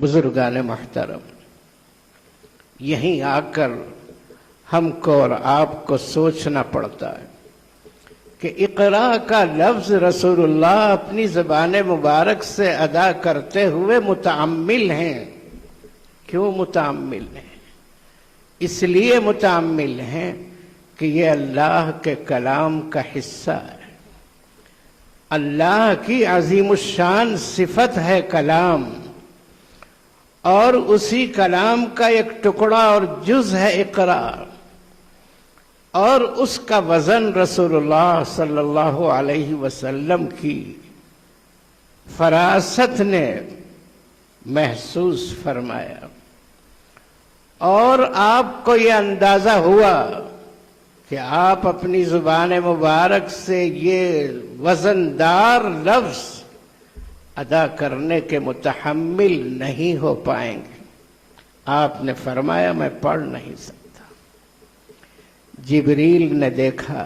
बुजुर्गान محترم، यहीं आकर हमको और आपको सोचना पड़ता है कि इकरा का लफ्ज रसूलुल्लाह अपनी ज़बान मुबारक से अदा करते हुए मुतअम्मिल हैं। क्यों मुतअम्मिल हैं? इसलिए मुतअम्मिल हैं कि ये अल्लाह के कलाम का हिस्सा है। अल्लाह की अज़ीमुश्शान सिफत है कलाम, और उसी कलाम का एक टुकड़ा और जुज़ है इक़रा, और उसका वज़न रसूलुल्लाह सल्लल्लाहु अलैहि वसल्लम की फरासत ने महसूस फरमाया, और आपको ये अंदाज़ा हुआ कि आप अपनी ज़ुबान मुबारक से ये वज़नदार लफ्ज़ अदा करने के मुतहम्मिल नहीं हो पाएंगे। आपने फरमाया मैं पढ़ नहीं सकता। जिब्रील ने देखा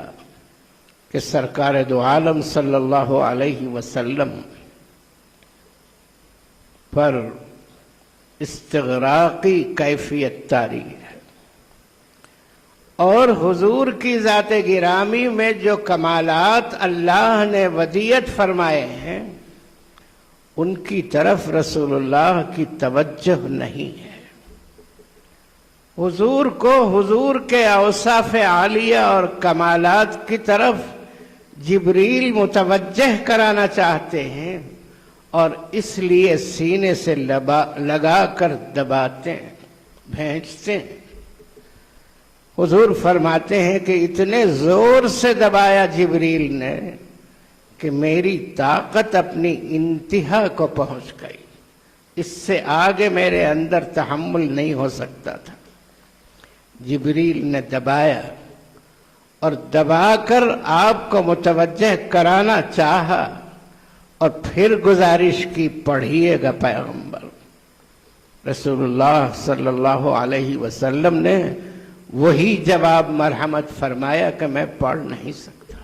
कि सरकार दो आलम सल्लल्लाहु अलैहि वसल्लम पर इस्तिग़राक़ी कैफियत तारी है, और हुजूर की ज़ात गिरामी में जो कमालात अल्लाह ने वदियत फरमाए हैं उनकी तरफ रसूलुल्लाह की तवज्जो नहीं है। हुजूर को हुजूर के औसाफ आलिया और कमालात की तरफ जिब्रील मुतवज्जह कराना चाहते हैं, और इसलिए सीने से लगा कर दबाते हैं, भेंचते हैं। हुजूर फरमाते हैं कि इतने जोर से दबाया जिब्रील ने कि मेरी ताकत अपनी इंतहा को पहुंच गई। इससे आगे मेरे अंदर तहम्मुल नहीं हो सकता था। जिब्रील ने दबाया और दबाकर आपको मुतवज्जह कराना चाहा, और फिर गुजारिश की, पढ़िएगा पैगंबर। रसूलुल्लाह सल्लल्लाहु अलैहि वसल्लम ने वही जवाब मरहमत फरमाया कि मैं पढ़ नहीं सकता,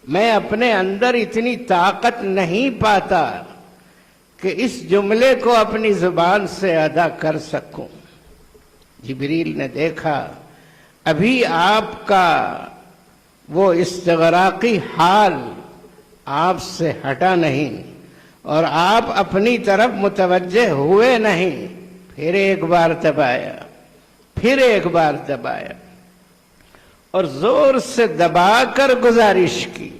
मैं अपने अंदर इतनी ताकत नहीं पाता कि इस जुमले को अपनी जुबान से अदा कर सकूं। जिब्रील ने देखा अभी आपका वो इस्तिग़राक़ी हाल आपसे हटा नहीं, और आप अपनी तरफ मुतवज्जे हुए नहीं। फिर एक बार दबाया, फिर एक बार दबाया, और जोर से दबाकर गुजारिश की